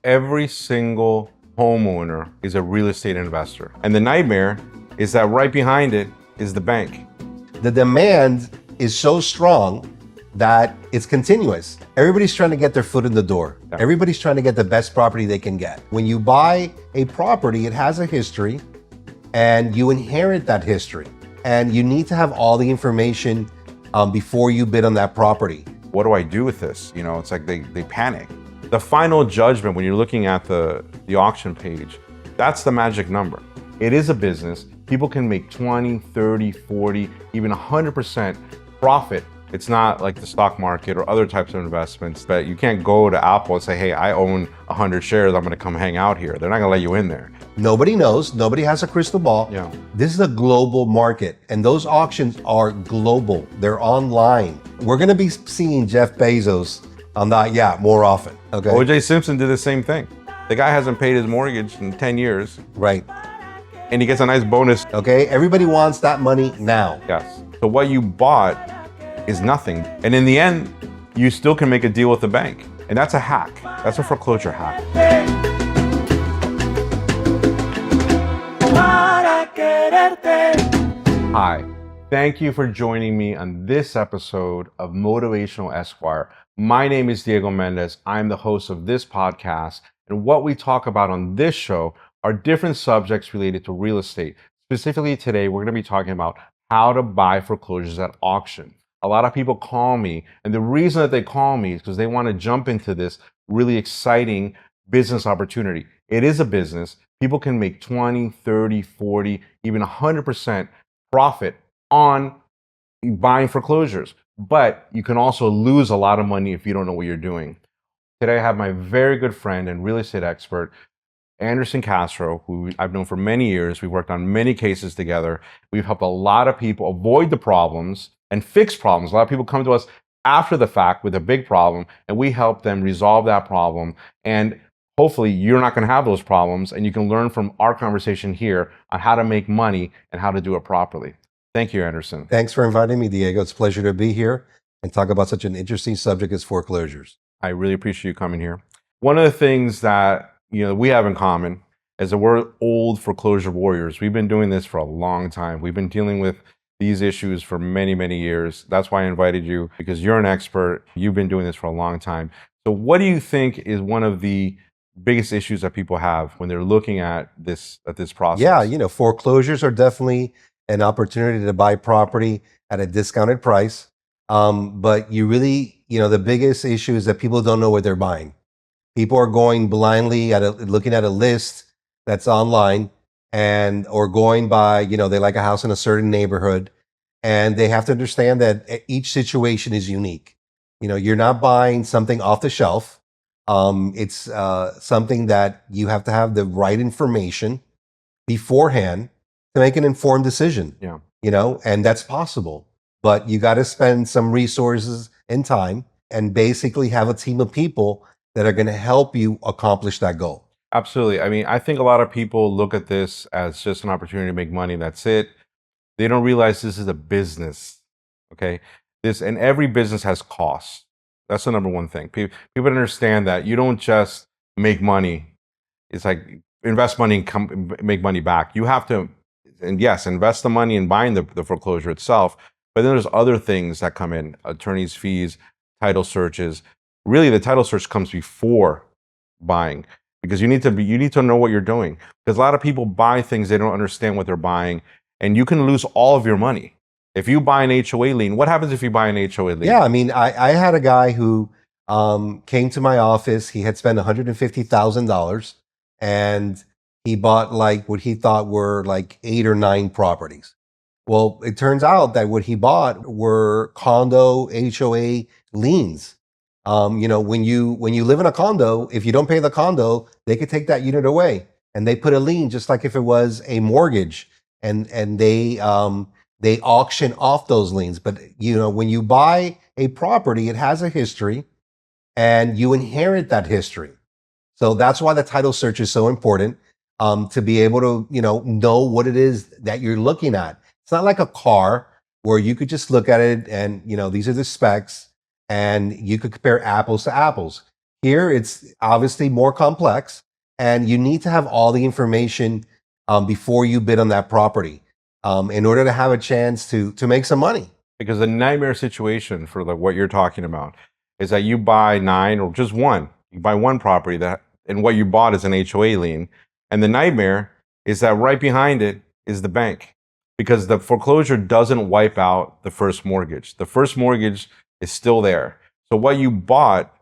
Every single homeowner is a real estate investor. And the nightmare is that right behind it is the bank. The demand is so strong that it's continuous. Everybody's trying to get their foot in the door. Yeah. Everybody's trying to get the best property they can get. When you buy a property, it has a history and you inherit that history. And you need to have all the information before you bid on that property. What do I do with this? You know, it's like they panic. The final judgment, when you're looking at the auction page, that's the magic number. It is a business. People can make 20, 30, 40, even 100% profit. It's not like the stock market or other types of investments that you can't go to Apple and say, hey, I own 100 shares, I'm gonna come hang out here. They're not gonna let you in there. Nobody knows, nobody has a crystal ball. Yeah. This is a global market and those auctions are global. They're online. We're gonna be seeing Jeff Bezos on that yacht more often, okay? O.J. Simpson did the same thing. The guy hasn't paid his mortgage in 10 years. Right. And he gets a nice bonus. Okay, everybody wants that money now. Yes. So what you bought is nothing. And in the end, you still can make a deal with the bank. And that's a hack. That's a foreclosure hack. Hi, thank you for joining me on this episode of Motivational Esquire. My name is Diego Mendez. I'm the host of this podcast. And what we talk about on this show are different subjects related to real estate. Specifically today, we're going to be talking about how to buy foreclosures at auction. A lot of people call me, and the reason that they call me is because they want to jump into this really exciting business opportunity. It is a business. People can make 20, 30, 40, even 100% profit on buying foreclosures. But you can also lose a lot of money if you don't know what you're doing. Today, I have my very good friend and real estate expert, Anderson Castro, who I've known for many years. We've worked on many cases together. We've helped a lot of people avoid the problems and fix problems. A lot of people come to us after the fact with a big problem, and we help them resolve that problem. And hopefully you're not going to have those problems, and you can learn from our conversation here on how to make money and how to do it properly. Thank you, Anderson. Thanks for inviting me, Diego. It's a pleasure to be here and talk about such an interesting subject as foreclosures. I really appreciate you coming here. One of the things that we have in common is that we're old foreclosure warriors. We've been doing this for a long time. We've been dealing with these issues for many, many years. That's why I invited you, because you're an expert. You've been doing this for a long time. So what do you think is one of the biggest issues that people have when they're looking at this process? Yeah, foreclosures are definitely an opportunity to buy property at a discounted price. But you really, the biggest issue is that people don't know what they're buying. People are going blindly looking at a list that's online or going by, they like a house in a certain neighborhood, and they have to understand that each situation is unique. You're not buying something off the shelf. It's something that you have to have the right information beforehand to make an informed decision. Yeah. And that's possible, but you got to spend some resources and time and basically have a team of people that are going to help you accomplish that goal. Absolutely. I mean, I think a lot of people look at this as just an opportunity to make money. That's it. They don't realize this is a business. Okay. And every business has costs. That's the number one thing. People understand that you don't just make money. It's like invest money and make money back. You have to, and yes, invest the money in buying the foreclosure itself. But then there's other things that come in: attorney's fees, title searches. Really, the title search comes before buying, because you need to know what you're doing. Because a lot of people buy things, they don't understand what they're buying, and you can lose all of your money. If you buy an HOA lien, what happens if you buy an HOA lien? Yeah, I mean, I had a guy who came to my office. He had spent $150,000 and he bought like what he thought were like 8 or 9 properties. Well, it turns out that what he bought were condo HOA liens. When you live in a condo, if you don't pay the condo, they could take that unit away, and they put a lien just like if it was a mortgage, and they auction off those liens. But when you buy a property, it has a history, and you inherit that history. So that's why the title search is so important, to be able to know what it is that you're looking at. It's not like a car where you could just look at it and these are the specs, and you could compare apples to apples. Here, it's obviously more complex, and you need to have all the information before you bid on that property in order to have a chance to make some money. Because the nightmare situation for what you're talking about is that you buy 9 or just one. You buy one property and what you bought is an HOA lien. And the nightmare is that right behind it is the bank, because the foreclosure doesn't wipe out the first mortgage. The first mortgage is still there. So what you bought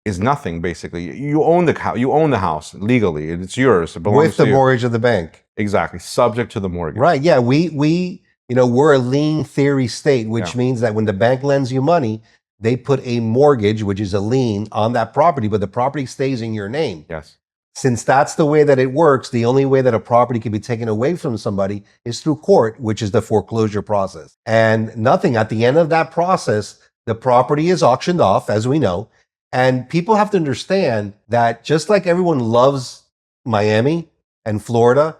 is nothing, basically. You own the house legally. It's yours. It belongs with the mortgage of the bank. Exactly. Subject to the mortgage. Right. Yeah. We're a lien theory state, which means that when the bank lends you money, they put a mortgage, which is a lien, on that property, but the property stays in your name. Yes. Since that's the way that it works, the only way that a property can be taken away from somebody is through court, which is the foreclosure process. And nothing at the end of that process, the property is auctioned off, as we know. And people have to understand that just like everyone loves Miami and Florida,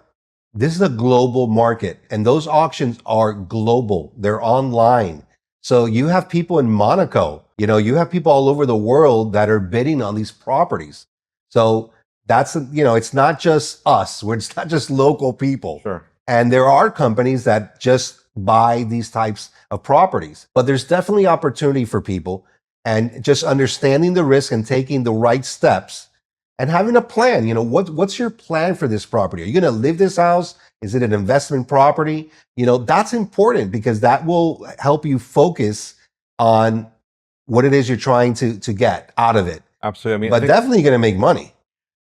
this is a global market, and those auctions are global. They're online. So you have people in Monaco, you have people all over the world that are bidding on these properties. So that's, it's not just us, it's not just local people. Sure. And there are companies that just buy these types of properties, but there's definitely opportunity for people, and just understanding the risk and taking the right steps and having a plan. What's your plan for this property? Are you going to live this house? Is it an investment property? That's important, because that will help you focus on what it is you're trying to get out of it. Absolutely. But definitely going to make money.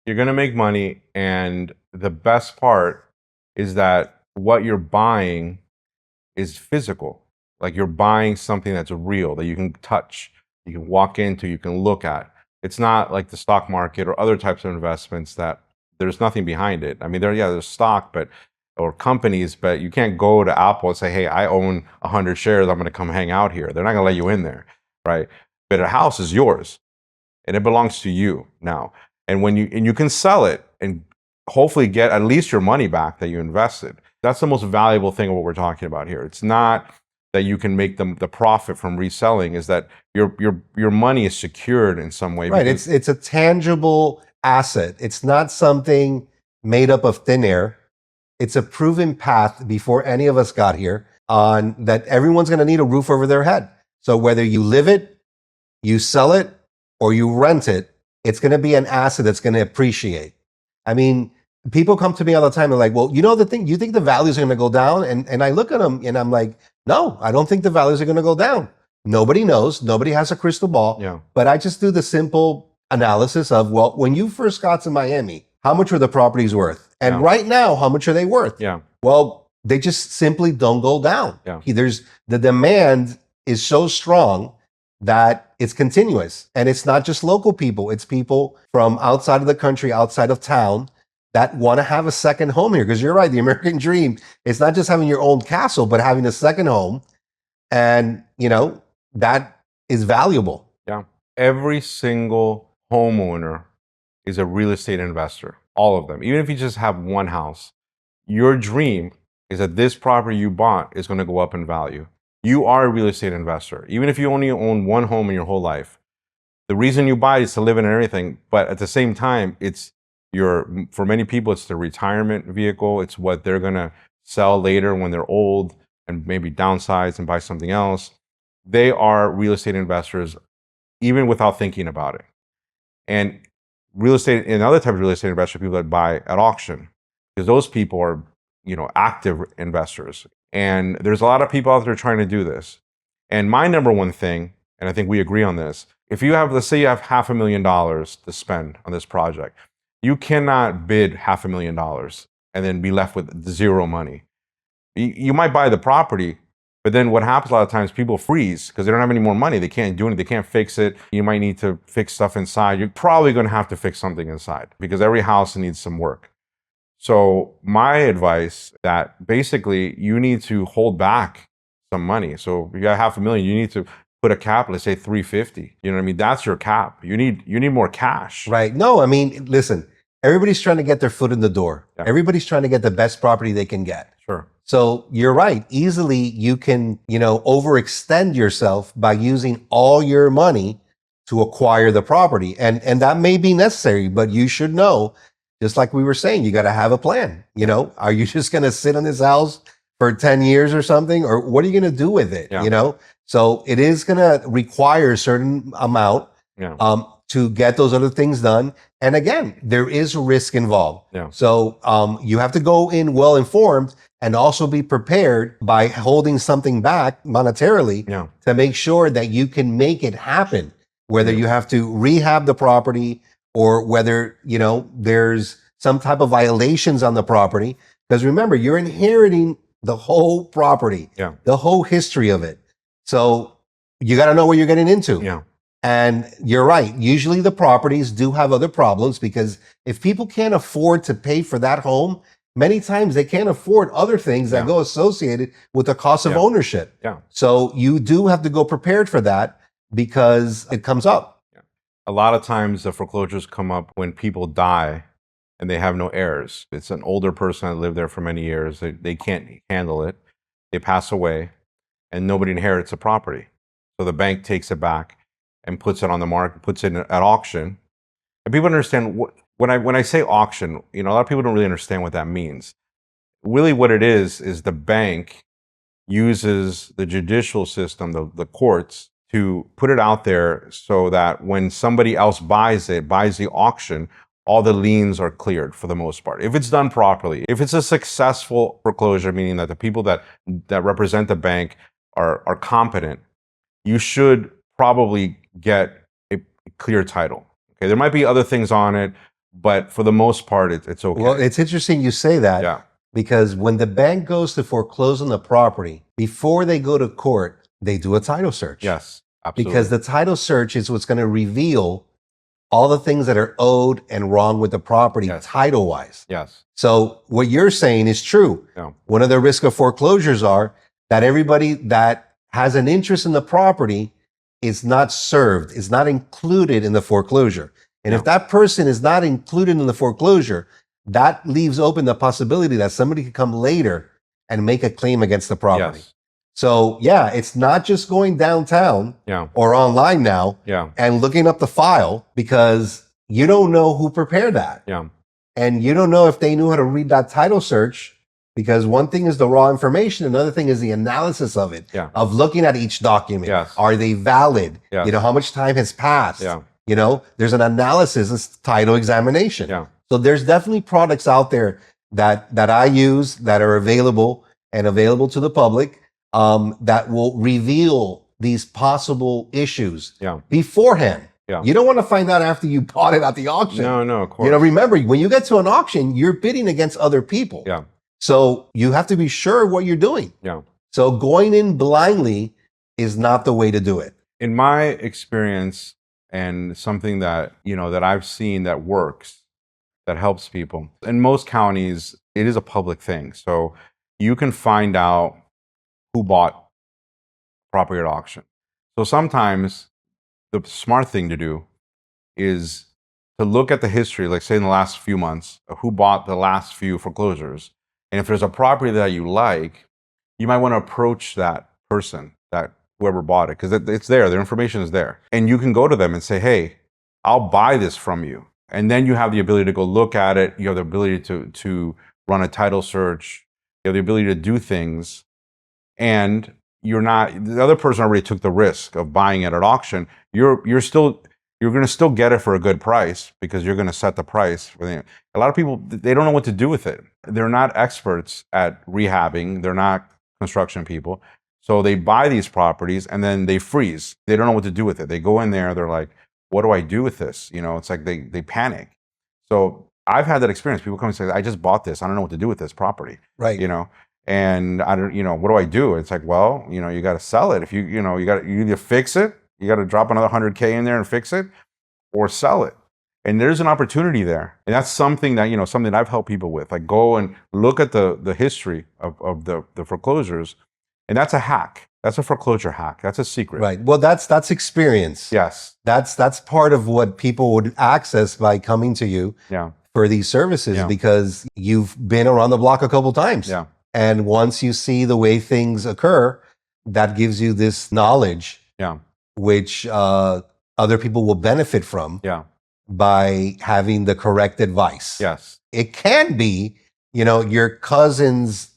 You're going to make money. And the best part is that what you're buying is physical. Like, you're buying something that's real, that you can touch, you can walk into, you can look at. It's not like the stock market or other types of investments that there's nothing behind it. I mean, there's stock, or companies, but you can't go to Apple and say, hey, I own 100 shares, I'm going to come hang out here. They're not going to let you in there, right? But a house is yours, and it belongs to you now. And you can sell it and hopefully get at least your money back that you invested. That's the most valuable thing of what we're talking about here. It's not that you can make the profit from reselling, is that your money is secured in some way. Right. It's a tangible asset. It's not something made up of thin air. It's a proven path before any of us got here on that everyone's going to need a roof over their head. So whether you live it, you sell it, or you rent it, it's going to be an asset that's going to appreciate. I mean, people come to me all the time and like, well, you think the values are going to go down? And I look at them and I'm like, no, I don't think the values are going to go down. Nobody knows. Nobody has a crystal ball. Yeah. But I just do the simple analysis of, well, when you first got to Miami, how much were the properties worth? And right now, how much are they worth? Yeah. Well, they just simply don't go down. Yeah. The demand is so strong that it's continuous. And it's not just local people. It's people from outside of the country, outside of town, that want to have a second home here. Because you're right, the American dream is not just having your own castle, but having a second home. And, that is valuable. Yeah. Every single homeowner is a real estate investor. All of them. Even if you just have one house, your dream is that this property you bought is going to go up in value. You are a real estate investor. Even if you only own one home in your whole life, the reason you buy is to live in and everything. But at the same time, for many people, it's their retirement vehicle. It's what they're going to sell later when they're old and maybe downsize and buy something else. They are real estate investors, even without thinking about it. And real estate and other types of real estate investors, people that buy at auction, because those people are, active investors. And there's a lot of people out there trying to do this. And my number one thing, and I think we agree on this, let's say you have $500,000 to spend on this project, you cannot bid $500,000 and then be left with zero money. You might buy the property, but then what happens a lot of times, people freeze because they don't have any more money. They can't do anything. They can't fix it. You might need to fix stuff inside. You're probably going to have to fix something inside because every house needs some work. So my advice that basically you need to hold back some money. So if you got $500,000, you need to put a cap, let's say 350. You know what I mean? That's your cap. You need more cash. Right. No, I mean, listen, everybody's trying to get their foot in the door. Yeah. Everybody's trying to get the best property they can get. Sure. So you're right. Easily you can, overextend yourself by using all your money to acquire the property. And that may be necessary, but you should know, just like we were saying, you got to have a plan. You know, are you just going to sit on this house for 10 years or something? Or what are you going to do with it? Yeah. You know, so it is going to require a certain amount to get those other things done. And again, there is risk involved. Yeah. So you have to go in well informed and also be prepared by holding something back monetarily to make sure that you can make it happen, whether you have to rehab the property or whether, you know, there's some type of violations on the property. Because remember, you're inheriting the whole property, the whole history of it. So you got to know what you're getting into. Yeah. And you're right. Usually the properties do have other problems, because if people can't afford to pay for that home, many times they can't afford other things that go associated with the cost of ownership. Yeah. So you do have to go prepared for that, because it comes up. Yeah. A lot of times the foreclosures come up when people die and they have no heirs. It's an older person that lived there for many years. They can't handle it. They pass away and nobody inherits the property. So the bank takes it back and puts it on the market, puts it at auction. And people understand when I say auction, you know, a lot of people don't really understand what that means. Really what it is the bank uses the judicial system, the courts, to put it out there so that when somebody else buys the auction, all the liens are cleared for the most part. If it's done properly, if it's a successful foreclosure, meaning that the people that represent the bank are competent, you should probably get a clear title. Okay, there might be other things on it, but for the most part, it's okay. Well, it's interesting you say that, because when the bank goes to foreclose on the property, before they go to court, they do a title search. Yes, absolutely. Because the title search is what's going to reveal all the things that are owed and wrong with the property title-wise. Yes. So what you're saying is true. Yeah. One of the risk of foreclosures are that everybody that has an interest in the property is not served, is not included in the foreclosure. And if that person is not included in the foreclosure, that leaves open the possibility that somebody could come later and make a claim against the property. Yes. So yeah, it's not just going downtown or online now and looking up the file, because you don't know who prepared that. Yeah. And you don't know if they knew how to read that title search, because one thing is the raw information, another thing is the analysis of it, of looking at each document. Yes. Are they valid? Yes. You know, how much time has passed? Yeah. You know, there's an analysis, it's title examination. Yeah. So there's definitely products out there that I use that are available to the public, that will reveal these possible issues beforehand. Yeah. You don't want to find out after you bought it at the auction. No, of course. You know, remember, when you get to an auction, you're bidding against other people. Yeah. So you have to be sure what you're doing. Yeah. So going in blindly is not the way to do it. In my experience, and something that, you know, that I've seen that works, that helps people, in most counties, it is a public thing. So you can find out who bought property at auction. So sometimes the smart thing to do is to look at the history, like say in the last few months, of who bought the last few foreclosures. And if there's a property that you like, you might want to approach that person, that whoever bought it, because it's there, their information is there. And you can go to them and say, hey, I'll buy this from you. And then you have the ability to go look at it. You have the ability to run a title search. You have the ability to do things. And the other person already took the risk of buying it at auction. You're going to still get it for a good price, because you're going to set the price. A lot of people, they don't know what to do with it. They're not experts at rehabbing. They're not construction people. So they buy these properties and then they freeze. They don't know what to do with it. They go in there, they're like, what do I do with this? You know, it's like they panic. So I've had that experience. People come and say, I just bought this. I don't know what to do with this property. Right. You know, and I don't, you know, what do I do? It's like, well, you know, you got to sell it. If you either fix it, you got to drop another 100K in there and fix it, or sell it. And there's an opportunity there. And that's something that, you know, something that I've helped people with. Like, go and look at the history of the foreclosures. And that's a hack. That's a foreclosure hack. That's a secret. Right. Well, that's experience. Yes. That's part of what people would access by coming to you for these services, because you've been around the block a couple times. Yeah. And once you see the way things occur, that gives you this knowledge, which other people will benefit from Yeah. by having the correct advice. Yes. It can be, your cousin's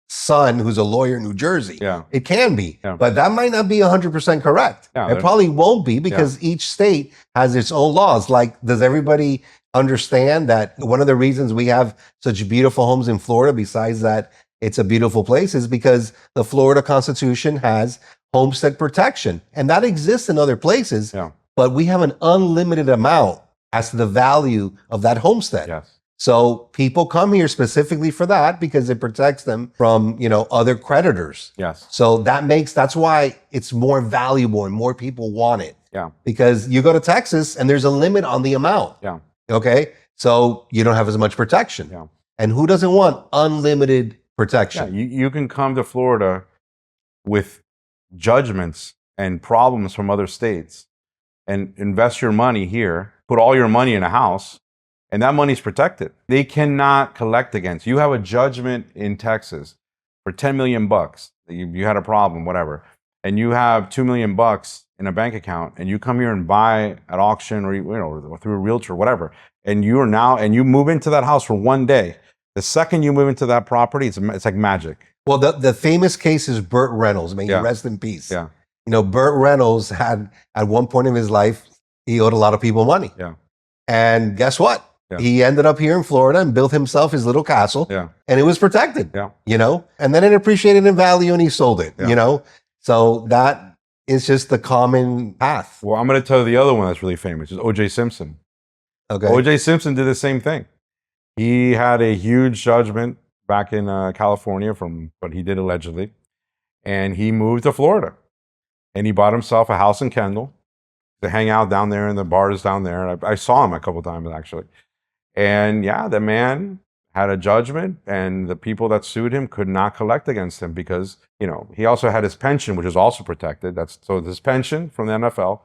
son who's a lawyer in New Jersey. Yeah. It can be, Yeah. but that might not be 100% correct. Yeah, It probably won't be because each state has its own laws. Like, does everybody understand that one of the reasons we have such beautiful homes in Florida, besides that it's a beautiful place, is because the Florida Constitution has homestead protection, and that exists in other places, but we have an unlimited amount as to the value of that homestead. Yes. So people come here specifically for that because it protects them from, other creditors. Yes. So that's why it's more valuable and more people want it. Yeah. Because you go to Texas and there's a limit on the amount. Yeah. Okay. So you don't have as much protection. Yeah. And who doesn't want unlimited protection? Yeah. You can come to Florida with judgments and problems from other states and invest your money here, put all your money in a house, and that money's protected. They cannot collect against you. You have a judgment in Texas for $10 million. You had a problem, whatever, and you have $2 million in a bank account, and you come here and buy at auction or through a realtor, whatever, and you move into that house for one day. The second you move into that property, it's like magic. Well, the famous case is Burt Reynolds. May he rest in peace. Yeah. Burt Reynolds had, at one point in his life, he owed a lot of people money. Yeah. And guess what? Yeah. He ended up here in Florida and built himself his little castle. Yeah. And it was protected. Yeah. And then it appreciated in value and he sold it. Yeah. So that is just the common path. Well, I'm going to tell you the other one that's really famous is O.J. Simpson. Okay. O.J. Simpson did the same thing. He had a huge judgment back in California from what he did allegedly. And he moved to Florida. And he bought himself a house in Kendall to hang out down there in the bars down there. I saw him a couple of times, actually. And yeah, the man had a judgment, and the people that sued him could not collect against him because, he also had his pension, which is also protected. So his pension from the NFL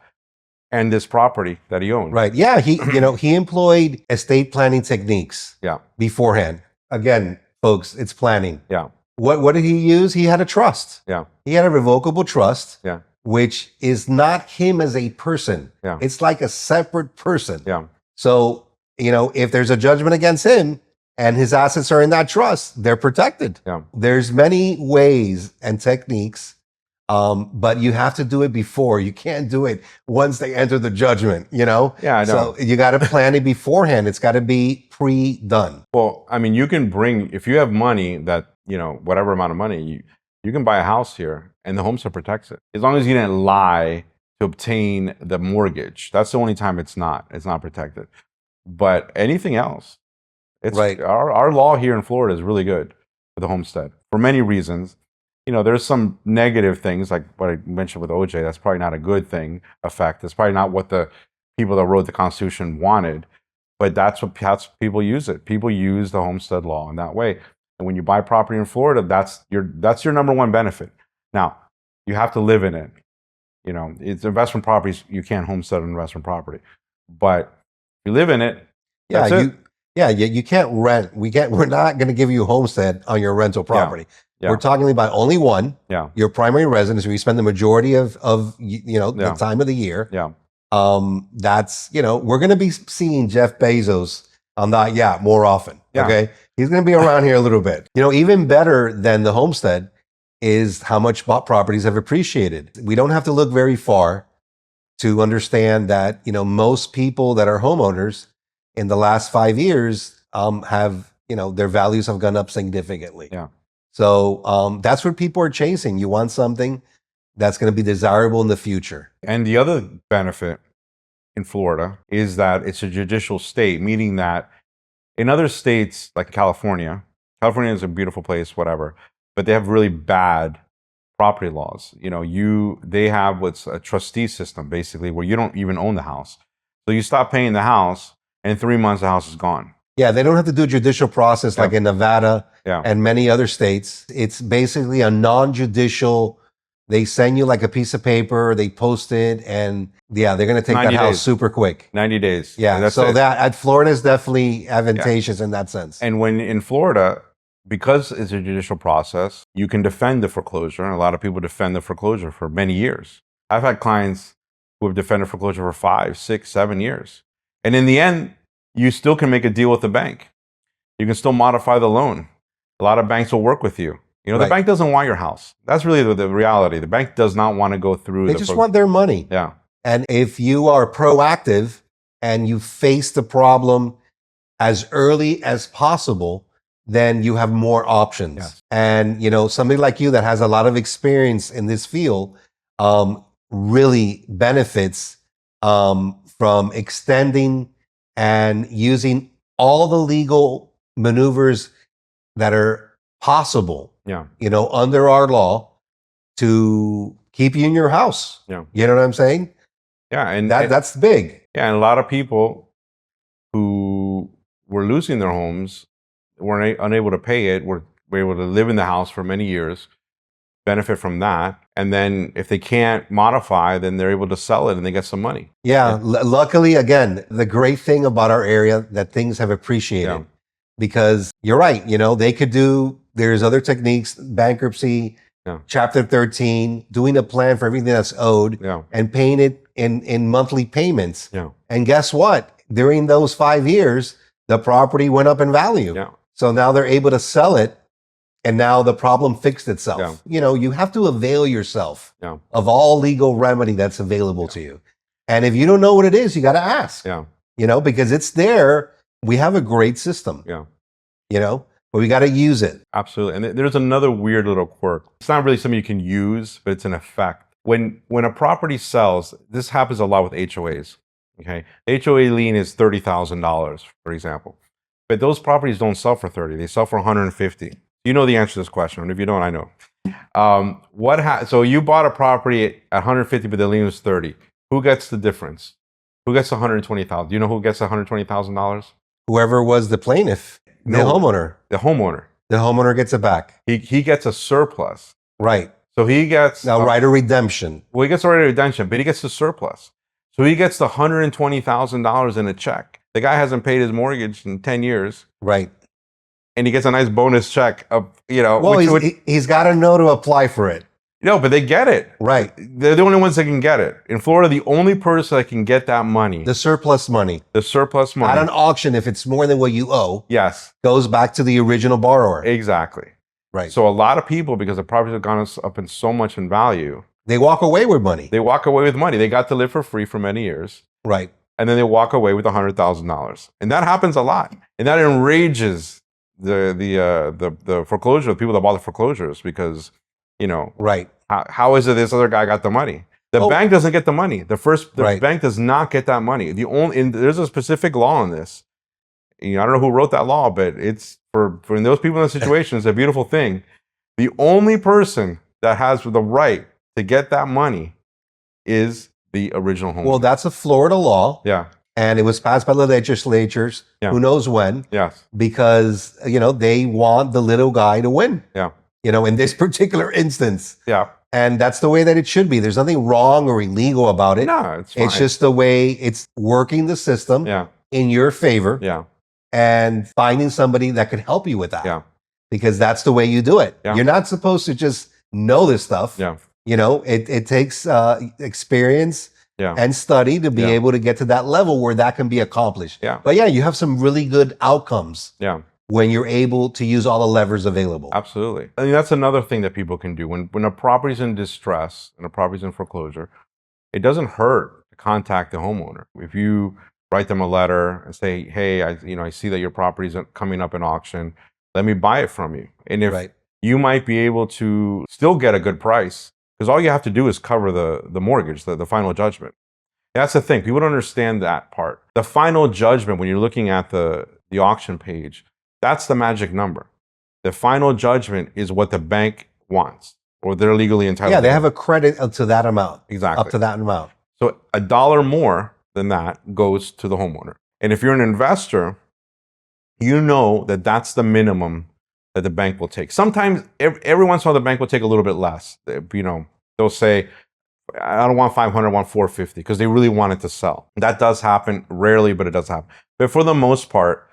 and this property that he owned. Right. Yeah. He, he employed estate planning techniques. Yeah. Beforehand. Again, folks, it's planning. Yeah. What did he use? He had a trust. Yeah. He had a revocable trust. Yeah. Which is not him as a person. Yeah. It's like a separate person. Yeah. So, if there's a judgment against him and his assets are in that trust, they're protected. Yeah. There's many ways and techniques, but you have to do it before. You can't do it once they enter the judgment, Yeah, I know. So you got to plan it beforehand. It's got to be pre-done. Well, I mean, you can if you have money that, whatever amount of money, you can buy a house here and the homestead protects it. As long as you didn't lie to obtain the mortgage. That's the only time it's not protected. But anything else, it's right. Our law here in Florida is really good for the homestead for many reasons. There's some negative things like what I mentioned with OJ. That's probably not a good thing effect. It's probably not what the people that wrote the Constitution wanted, but that's people use it. People use the homestead law in that way. And when you buy property in Florida, that's your number one benefit. Now, you have to live in it. It's investment properties. You can't homestead an investment property, but you live in it. You can't rent. We're not going to give you a homestead on your rental property. Yeah. We're talking about only one. Yeah. Your primary residence where you spend the majority of the time of the year. Yeah. That's we're going to be seeing Jeff Bezos on that yacht more often. Yeah. Okay. He's going to be around here a little bit. Even better than the homestead is how much properties have appreciated. We don't have to look very far to understand that, most people that are homeowners in the last 5 years have, their values have gone up significantly. Yeah. So that's what people are chasing. You want something that's going to be desirable in the future. And the other benefit in Florida is that it's a judicial state, meaning that in other states like California is a beautiful place, whatever, but they have really bad property laws. They have what's a trustee system, basically, where you don't even own the house. So you stop paying the house, and in 3 months, the house is gone. Yeah, they don't have to do a judicial process like in Nevada and many other states. It's basically a non-judicial. They send you like a piece of paper, they post it, and they're going to take that house super quick. 90 days. Yeah, that's so it. that at Florida is definitely advantageous in that sense. And when in Florida, because it's a judicial process, you can defend the foreclosure, and a lot of people defend the foreclosure for many years. I've had clients who have defended foreclosure for 5, 6, 7 years. And in the end, you still can make a deal with the bank. You can still modify the loan. A lot of banks will work with you. You know, the bank doesn't want your house. That's really the reality. The bank does not want to go through. They just want their money. Yeah. And if you are proactive and you face the problem as early as possible, then you have more options. Yes. And, you know, somebody like you that has a lot of experience in this field really benefits from extending and using all the legal maneuvers that are possible, you know, under our law to keep you in your house. Yeah. You know what I'm saying? Yeah. And that's big. Yeah. And a lot of people who were losing their homes were unable to pay it, were able to live in the house for many years, benefit from that. And then if they can't modify, then they're able to sell it and they get some money. Yeah. Luckily, again, the great thing about our area that things have appreciated because you're right. You know, they could do, there's other techniques, bankruptcy, Chapter 13, doing a plan for everything that's owed and paying it in monthly payments. And guess what? During those 5 years, the property went up in value. So now they're able to sell it. And now the problem fixed itself. You know, you have to avail yourself of all legal remedy that's available to you. And if you don't know what it is, you got to ask. You know, because it's there. We have a great system. You know, but we got to use it. Absolutely. And there's another weird little quirk. It's not really something you can use, but it's an effect. When a property sells, this happens a lot with HOAs. Okay, the HOA lien is $30,000, for example, but those properties don't sell for 30; they sell for 150. You know the answer to this question, and if you don't, I know. So you bought a property at 150, but the lien was 30. Who gets the difference? Who gets 120,000? Do you know who gets $120,000? Whoever was the plaintiff, the homeowner. The homeowner. The homeowner gets it back. He gets a surplus. Right. So he gets a right of redemption. Well, he gets a right of redemption, but he gets the surplus. So he gets the $120,000 in a check. The guy hasn't paid his mortgage in 10 years. Right. And he gets a nice bonus check of, you know. Well, he's got to know to apply for it. No, but they get it. Right. They're the only ones that can get it. In Florida, the only person that can get that money. The surplus money. The surplus money. At an auction, if it's more than what you owe. Yes. Goes back to the original borrower. Exactly. Right. So a lot of people, because the properties have gone up in so much in value. They walk away with money. They walk away with money. They got to live for free for many years. Right. And then they walk away with $100,000. And that happens a lot. And that enrages the foreclosure, the people that bought the foreclosures, because, you know, right. How is it this other guy got the money? The bank doesn't get the money. The bank does not get that money. There's a specific law on this. You know, I don't know who wrote that law, but it's for those people in the situation, it's a beautiful thing. The only person that has the right to get that money is the original homeowner. Well, that's a Florida law. Yeah. And it was passed by the legislatures, who knows when. Yes. Because, you know, they want the little guy to win. Yeah. You know, in this particular instance. Yeah. And that's the way that it should be. There's nothing wrong or illegal about it. No, it's fine. It's just the way it's working the system in your favor. Yeah. And finding somebody that could help you with that. Yeah. Because that's the way you do it. Yeah. You're not supposed to just know this stuff. Yeah. You know, it takes experience and study to be able to get to that level where that can be accomplished. Yeah. But yeah, you have some really good outcomes. Yeah. When you're able to use all the levers available. Absolutely. I mean, that's another thing that people can do. When a property's in distress and a property's in foreclosure, it doesn't hurt to contact the homeowner. If you write them a letter and say, hey, I see that your property's coming up in auction. Let me buy it from you. And if you might be able to still get a good price, because all you have to do is cover the mortgage, the final judgment. That's the thing. People don't understand that part. The final judgment, when you're looking at the auction page, that's the magic number. The final judgment is what the bank wants, or they're legally entitled. Yeah, they have a credit up to that amount. Exactly. Up to that amount. So $1 more than that goes to the homeowner. And if you're an investor, you know that that's the minimum that the bank will take. Sometimes, every once in a while, the bank will take a little bit less. You know, they'll say, I don't want 500, I want 450, because they really want it to sell. That does happen, rarely, but it does happen. But for the most part,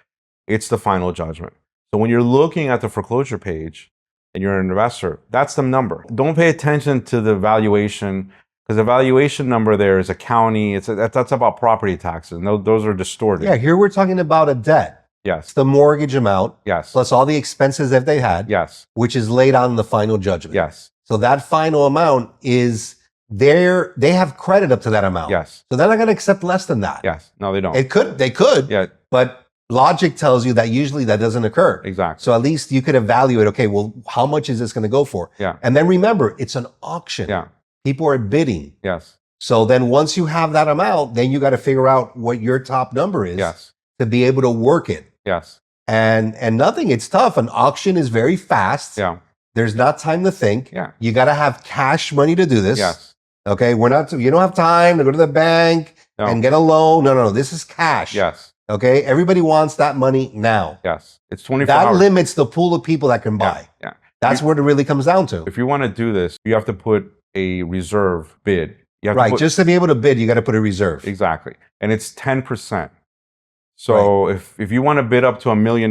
it's the final judgment. So when you're looking at the foreclosure page and you're an investor, that's the number. Don't pay attention to the valuation. Because the valuation number there is a county. That's about property taxes. And those are distorted. Yeah, here we're talking about a debt. Yes. It's the mortgage amount. Yes. Plus all the expenses that they had. Yes. Which is laid out in the final judgment. Yes. So that final amount is they have credit up to that amount. Yes. So they're not going to accept less than that. Yes. No, they don't. They could. Yeah. But logic tells you that usually that doesn't occur. Exactly. So at least you could evaluate, okay, well, how much is this going to go for? Yeah. And then remember, it's an auction. Yeah. People are bidding. Yes. So then once you have that amount, then you got to figure out what your top number is. Yes. To be able to work it. Yes. And nothing, it's tough. An auction is very fast. Yeah. There's not time to think. Yeah. You got to have cash money to do this. Yes. Okay. You don't have time to go to the bank and get a loan. No. This is cash. Yes. Okay. Everybody wants that money now. Yes. It's 24 that hours. limits the pool of people that can buy. Yeah. That's what it really comes down to. If you want to do this, you have to put a reserve bid. You have to put, just to be able to bid, you got to put a reserve. Exactly. And it's 10%. So if you want to bid up to $1 million,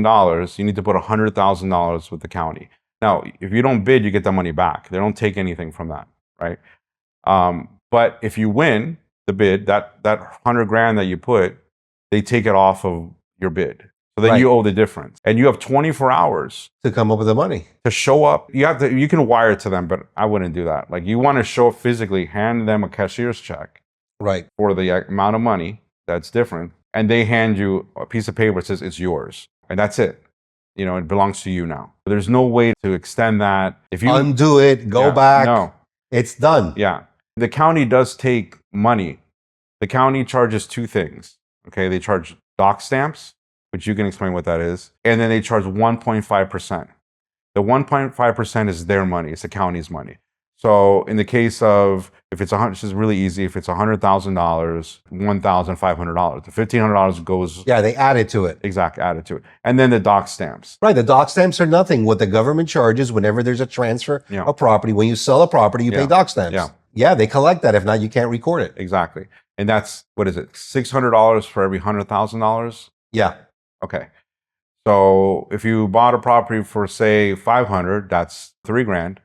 you need to put $100,000 with the county. Now, if you don't bid, you get the money back. They don't take anything from that, right? But if you win the bid, that $100,000 that you put, they take it off of your bid. So then you owe the difference. And you have 24 hours to come up with the money. To show up. You can wire it to them, but I wouldn't do that. Like, you want to show up physically, hand them a cashier's check. Right. For the amount of money that's different. And they hand you a piece of paper that says it's yours. And that's it. It belongs to you now. There's no way to extend that. If you undo it, go back. No. It's done. Yeah. The county does take money. The county charges two things. Okay. They charge dock stamps, which you can explain what that is. And then they charge 1.5%. The 1.5% is their money. It's the county's money. So in the case of, if it's this is really easy. If it's $100,000, $1,500. The $1,500 goes. Yeah, they added to it. Exactly, added to it. And then the dock stamps. Right, the dock stamps are nothing. What the government charges whenever there's a transfer of property, when you sell a property, you pay dock stamps. Yeah. Yeah, they collect that. If not, you can't record it. Exactly. And that's, what is it? $600 for every $100,000? Yeah. Okay. So if you bought a property for, say, $500, that's $3,000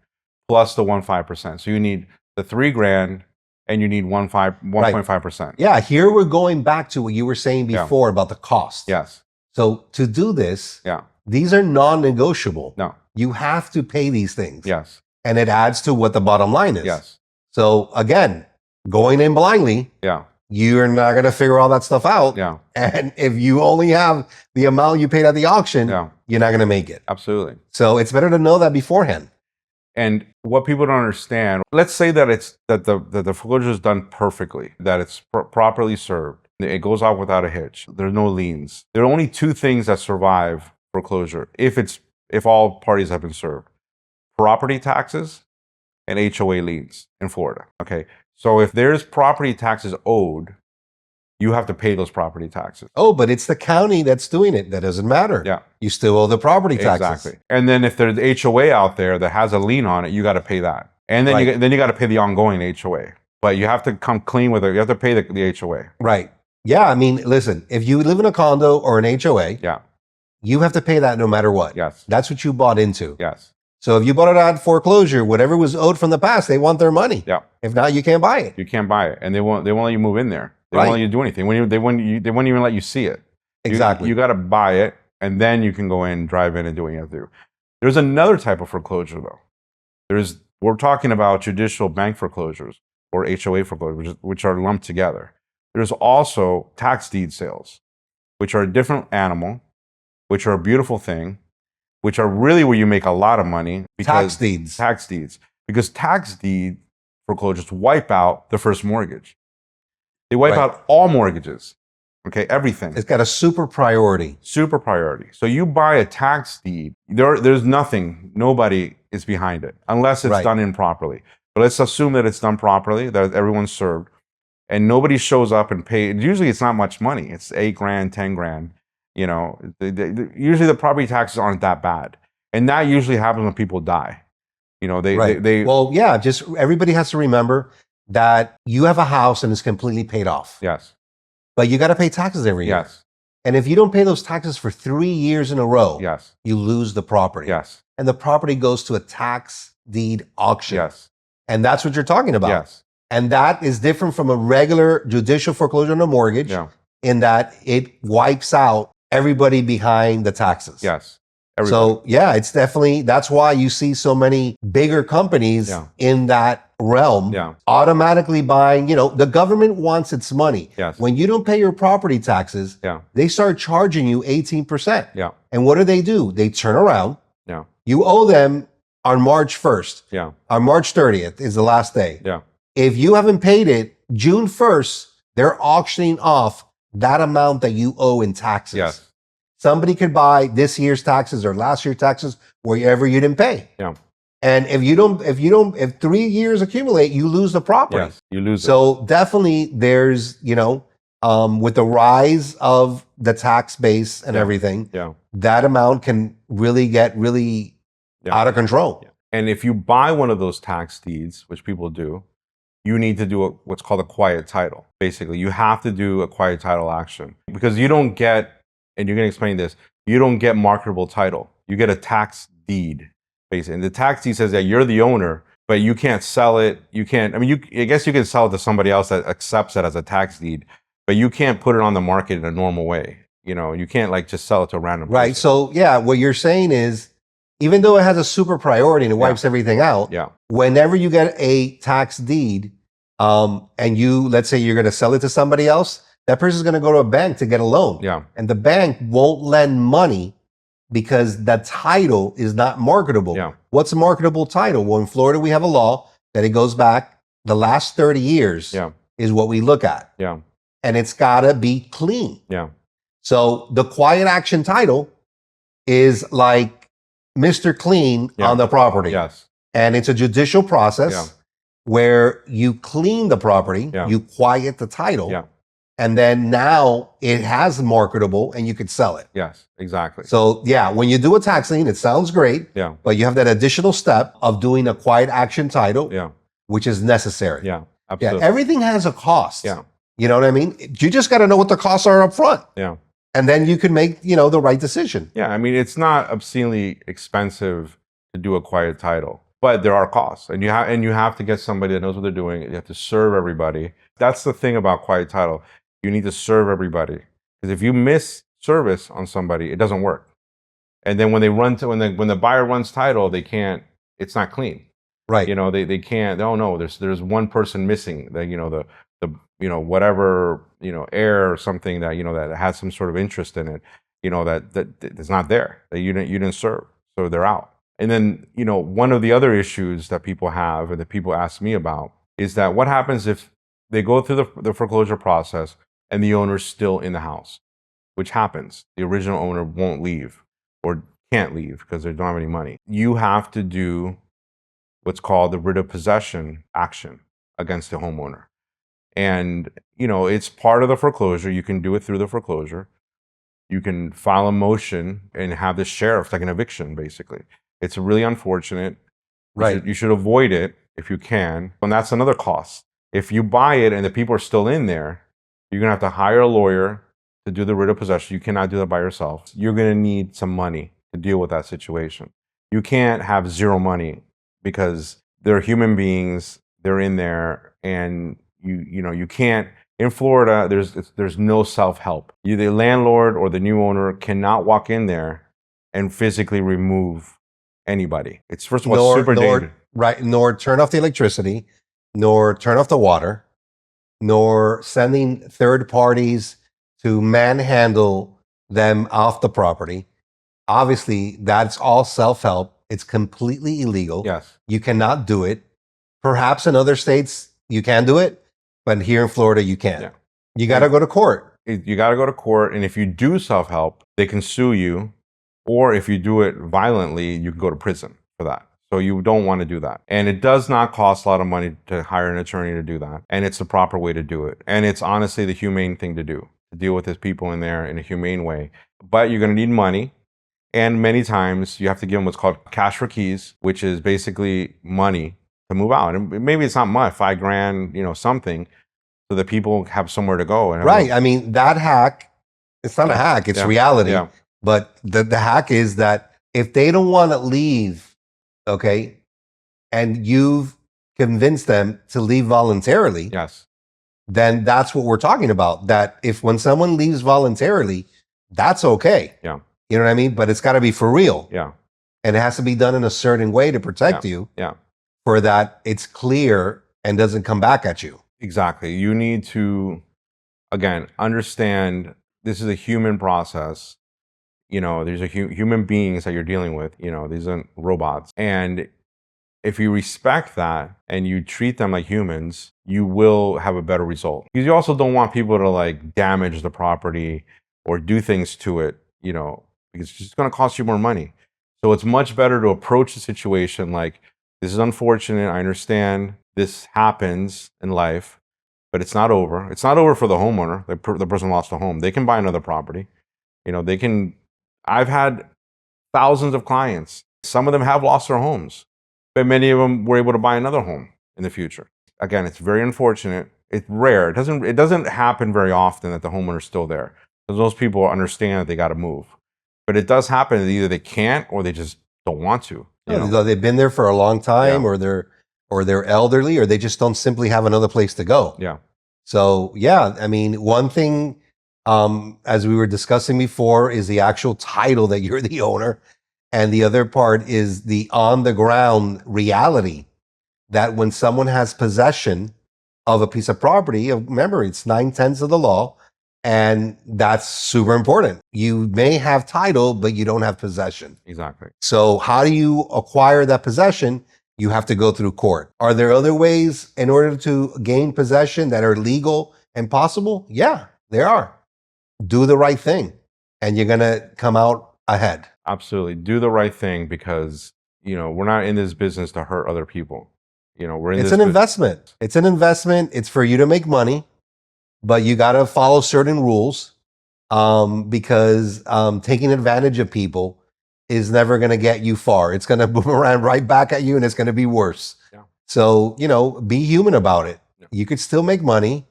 plus the 1.5%. So you need the $3,000 and you need 1.5%. Yeah. Here we're going back to what you were saying before about the cost. Yes. So to do this, these are non-negotiable. No. You have to pay these things. Yes. And it adds to what the bottom line is. Yes. So again, going in blindly. Yeah. You're not going to figure all that stuff out. Yeah. And if you only have the amount you paid at the auction, you're not going to make it. Absolutely. So it's better to know that beforehand. And what people don't understand, let's say that the foreclosure is done perfectly, that it's properly served. It goes off without a hitch. There's no liens. There are only two things that survive foreclosure if all parties have been served: property taxes and HOA liens in Florida. Okay. So if there's property taxes owed, you have to pay those property taxes. Oh, but it's the county that's doing it. That doesn't matter. Yeah. You still owe the property taxes. Exactly. And then if there's HOA out there that has a lien on it, you got to pay that. And then you got to pay the ongoing HOA. But you have to come clean with it. You have to pay the HOA. Right. Yeah. I mean, listen, if you live in a condo or an HOA, you have to pay that no matter what. Yes. That's what you bought into. Yes. So if you bought it at foreclosure, whatever was owed from the past, they want their money. Yeah. If not, you can't buy it. You can't buy it. And they won't let you move in there. They won't let you do anything. They won't even let you see it. Exactly. You got to buy it, and then you can go in, drive in, and do what you have to do. There's another type of foreclosure, though. We're talking about traditional bank foreclosures or HOA foreclosures, which are lumped together. There's also tax deed sales, which are a different animal, which are a beautiful thing, which are really where you make a lot of money. Tax deeds. Because tax deed foreclosures wipe out the first mortgage. They wipe out all mortgages. Okay, everything. It's got a super priority. Super priority. So you buy a tax deed, there's nothing, nobody is behind it, unless it's done improperly. But let's assume that it's done properly, that everyone's served, and nobody shows up and pays. Usually it's not much money. It's $8,000, $10,000. Usually the property taxes aren't that bad. And that usually happens when people die. Just everybody has to remember that you have a house and it's completely paid off. Yes. But you got to pay taxes every year. Yes. And if you don't pay those taxes for 3 years in a row, you lose the property. Yes. And the property goes to a tax deed auction. Yes. And that's what you're talking about. Yes. And that is different from a regular judicial foreclosure on a mortgage Yeah. in that it wipes out everybody behind the taxes. Yes. Everybody. So yeah, it's definitely, that's why you see so many bigger companies Yeah. in that realm Yeah. automatically buying, the government wants its money. Yes. When you don't pay your property taxes, Yeah. they start charging you 18%. Yeah. And what do? They turn around. Yeah. You owe them on March 1st. Yeah. On March 30th is the last day. Yeah. If you haven't paid it, June 1st, they're auctioning off that amount that you owe in taxes. Yes. Somebody could buy this year's taxes or last year's taxes wherever you didn't pay. Yeah. And if 3 years accumulate, you lose the property. Yes. You lose it. So definitely there's, with the rise of the tax base and everything, Yeah. that amount can really get out of control. Yeah. And if you buy one of those tax deeds, which people do, you need to do what's called a quiet title. Basically, you have to do a quiet title action because you don't get, and you're going to explain this, you don't get marketable title. You get a tax deed, basically. And the tax deed says that you're the owner, but you can't sell it. You can't, I guess you can sell it to somebody else that accepts it as a tax deed, but you can't put it on the market in a normal way. You can't just sell it to a random person. Right. So yeah, what you're saying is, even though it has a super priority and it wipes everything out, whenever you get a tax deed, and let's say you're going to sell it to somebody else, that person's going to go to a bank to get a loan. Yeah. And the bank won't lend money because the title is not marketable. Yeah. What's a marketable title? Well, in Florida, we have a law that it goes back the last 30 years is what we look at. Yeah. And it's got to be clean. Yeah. So the quiet action title is like Mr. Clean on the property. Yes. And it's a judicial process where you clean the property, you quiet the title, and then now it has marketable and you could sell it. Yes, exactly. So yeah, when you do a tax lien, it sounds great, but you have that additional step of doing a quiet action title, which is necessary. Yeah, absolutely. Yeah, everything has a cost. Yeah. You know what I mean? You just got to know what the costs are up front. Yeah. And then you can make, the right decision. Yeah, it's not obscenely expensive to do a quiet title, but there are costs, and you have to get somebody that knows what they're doing. You have to serve everybody. That's the thing about quiet title. You need to serve everybody, because if you miss service on somebody, it doesn't work. And then when when the buyer runs title, they can't. It's not clean. Right. They can't. Oh no, there's one person missing. The whatever heir or something that that has some sort of interest in it. That's not there. That you didn't serve, so they're out. And then, one of the other issues that people have, or that people ask me about, is that what happens if they go through the foreclosure process and the owner's still in the house, which happens. The original owner won't leave or can't leave because they don't have any money. You have to do what's called the writ of possession action against the homeowner. And, it's part of the foreclosure. You can do it through the foreclosure. You can file a motion and have the sheriff, like an eviction, basically. It's really unfortunate. Right. You should avoid it if you can. And that's another cost. If you buy it and the people are still in there, you're going to have to hire a lawyer to do the writ of possession. You cannot do that by yourself. You're going to need some money to deal with that situation. You can't have zero money because they're human beings. They're in there, and you can't. In Florida, there's no self-help. The landlord or the new owner cannot walk in there and physically remove anybody. It's first of all super dangerous. Right, nor turn off the electricity, nor turn off the water, nor sending third parties to manhandle them off the property. Obviously, that's all self-help. It's completely illegal. Yes. You cannot do it. Perhaps in other states you can do it, but here in Florida you can't. Yeah. You got to go to court. You got to go to court, and if you do self-help, they can sue you, or if you do it violently, you can go to prison for that. So you don't want to do that. And it does not cost a lot of money to hire an attorney to do that. And it's the proper way to do it. And it's honestly the humane thing to do, to deal with these people in there in a humane way. But you're going to need money. And many times you have to give them what's called cash for keys, which is basically money to move out. And maybe it's not much, $5,000, something, so that people have somewhere to go. And right. That hack, it's not a hack, it's reality. Yeah. But the hack is that if they don't want to leave, okay, and you've convince them to leave voluntarily, Yes. then that's what we're talking about. That if when someone leaves voluntarily, that's okay. Yeah. You know what I mean? But it's got to be for real. Yeah. And it has to be done in a certain way to protect you. Yeah. For that it's clear and doesn't come back at you. Exactly. You need to, again, understand this is a human process. You know, these are human beings that you're dealing with. You know, these aren't robots. And if you respect that and you treat them like humans, you will have a better result. Because you also don't want people to like damage the property or do things to it, you know, because it's just going to cost you more money. So it's much better to approach the situation like, this is unfortunate. I understand this happens in life, but it's not over. It's not over for the homeowner. The person lost a home. They can buy another property. You know, they can. I've had thousands of clients. Some of them have lost their homes, but many of them were able to buy another home in the future. Again, it's very unfortunate. It's rare. It doesn't happen very often that the homeowner's still there, because those people understand that they got to move. But it does happen that either they can't or they just don't want to. They've been there for a long time, or they're elderly, or they just don't simply have another place to go. Yeah. So yeah, I mean, one thing, as we were discussing before, is the actual title that you're the owner, and the other part is the on the ground reality that when someone has possession of a piece of property, remember it's 9/10 of the law. And that's super important. You may have title, but you don't have possession. Exactly. So how do you acquire that possession? You have to go through court. Are there other ways in order to gain possession that are legal and possible? Yeah, there are. Do the right thing and you're going to come out ahead. Absolutely. Do the right thing, because, you know, we're not in this business to hurt other people. You know, It's an investment. It's an investment. It's for you to make money. But you got to follow certain rules, because taking advantage of people is never going to get you far. It's going to boomerang right back at you, and it's going to be worse. Yeah. So, you know, be human about it. Yeah. You could still make money.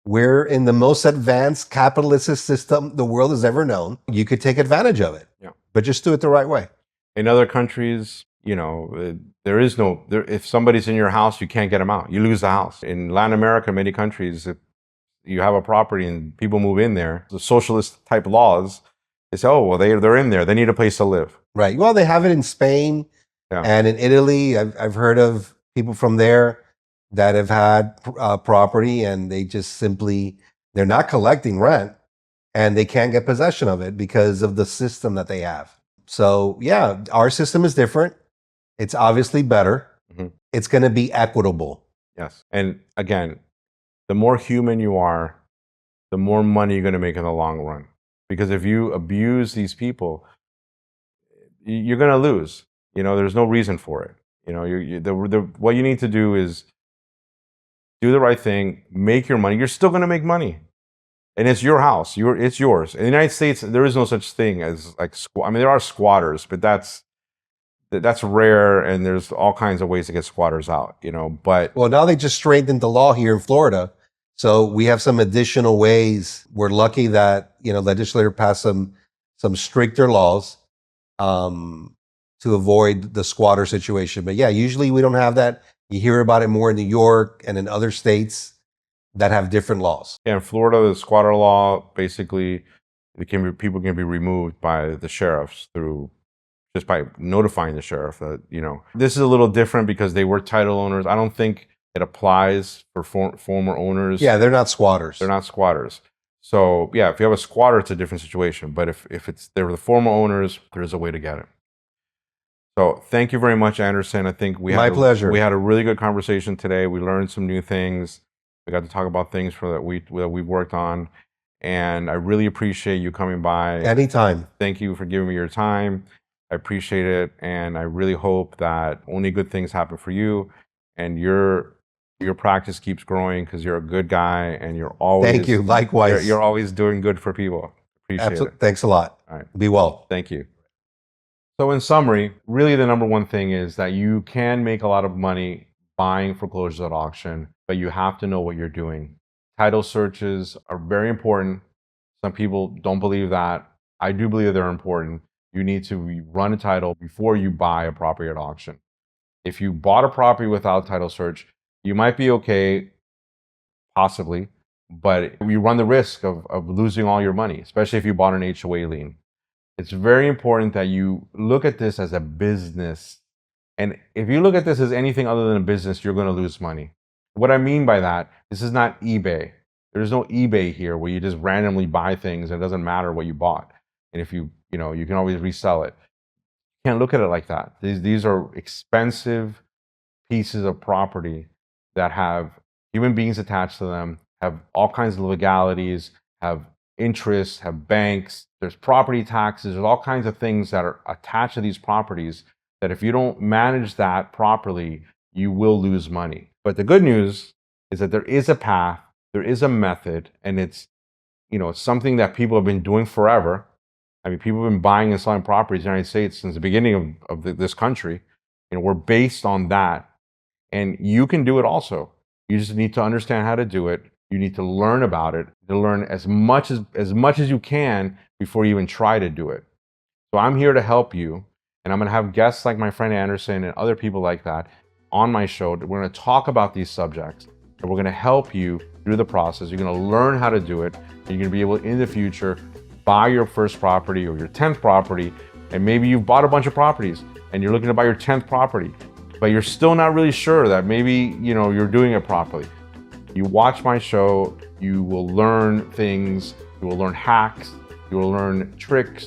We're in the most advanced capitalist system the world has ever known. You could take advantage of it, but just do it the right way. In other countries, you know, there is no, if somebody's in your house, you can't get them out. You lose the house. In Latin America, many countries, you have a property and people move in there, the socialist type laws, they say, oh, well, they're in there. They need a place to live. Right. Well, they have it in Spain and in Italy. I've heard of people from there that have had property, and they just simply, they're not collecting rent and they can't get possession of it because of the system that they have. So yeah, our system is different. It's obviously better. Mm-hmm. It's going to be equitable. Yes. And again, the more human you are, the more money you're going to make in the long run. Because if you abuse these people, you're going to lose. You know, there's no reason for it. You know, what you need to do is do the right thing, make your money. You're still going to make money. And it's your house. It's yours. In the United States, there is no such thing as like, I mean, there are squatters, but that's rare, and there's all kinds of ways to get squatters out, you know. But well, now they just strengthened the law here in Florida, so we have some additional ways. We're lucky that, you know, legislature passed some stricter laws to avoid the squatter situation. But yeah, usually we don't have that. You hear about it more in New York and in other states that have different laws. Yeah, in Florida, the squatter law, basically, people can be removed by the sheriffs just by notifying the sheriff that, you know. This is a little different because they were title owners. I don't think it applies for former owners. Yeah, they're not squatters. They're not squatters. So yeah, if you have a squatter, it's a different situation. But if they were the former owners, there's a way to get it. So thank you very much, Anderson. I think My pleasure. We had a really good conversation today. We learned some new things. We got to talk about things that we've worked on. And I really appreciate you coming by. Anytime. Thank you for giving me your time. I appreciate it. And I really hope that only good things happen for you, and your practice keeps growing, because you're a good guy and you're always. Thank you. Likewise. You're always doing good for people. Appreciate it. Thanks a lot. All right. Be well. Thank you. So in summary, really the number one thing is that you can make a lot of money buying foreclosures at auction, but you have to know what you're doing. Title searches are very important. Some people don't believe that. I do believe they're important. You need to run a title before you buy a property at auction. If you bought a property without title search, You might be okay, possibly, but you run the risk of losing all your money, especially if you bought an HOA lien. It's very important that you look at this as a business. And if you look at this as anything other than a business, you're going to lose money. What I mean by that, this is not eBay. There's no eBay here where you just randomly buy things and it doesn't matter what you bought. And if you can always resell it. You can't look at it like that. These are expensive pieces of property that have human beings attached to them, have all kinds of legalities, have interests, have banks, there's property taxes, there's all kinds of things that are attached to these properties that if you don't manage that properly, you will lose money. But the good news is that there is a path, there is a method, and it's something that people have been doing forever. I mean, people have been buying and selling properties in the United States since the beginning of this country. We're based on that. And you can do it also. You just need to understand how to do it. You need to learn about it, to learn as much as you can before you even try to do it. So I'm here to help you. And I'm going to have guests like my friend Anderson and other people like that on my show. We're going to talk about these subjects. And we're going to help you through the process. You're going to learn how to do it. And you're going to be able, in the future, buy your first property or your 10th property. And maybe you've bought a bunch of properties and you're looking to buy your 10th property, but you're still not really sure that maybe you're doing it properly. You watch my show, you will learn things, you will learn hacks, you will learn tricks,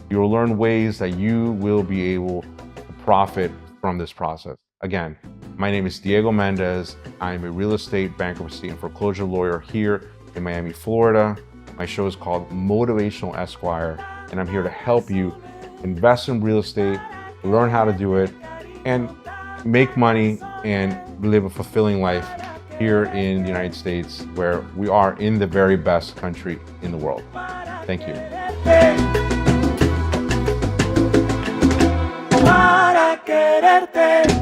you will learn ways that you will be able to profit from this process. Again, my name is Diego Mendez. I am a real estate, bankruptcy, and foreclosure lawyer here in Miami, Florida. My show is called Motivational Esquire, and I'm here to help you invest in real estate, learn how to do it, and make money and live a fulfilling life here in the United States, where we are in the very best country in the world. Thank you. Para quererte.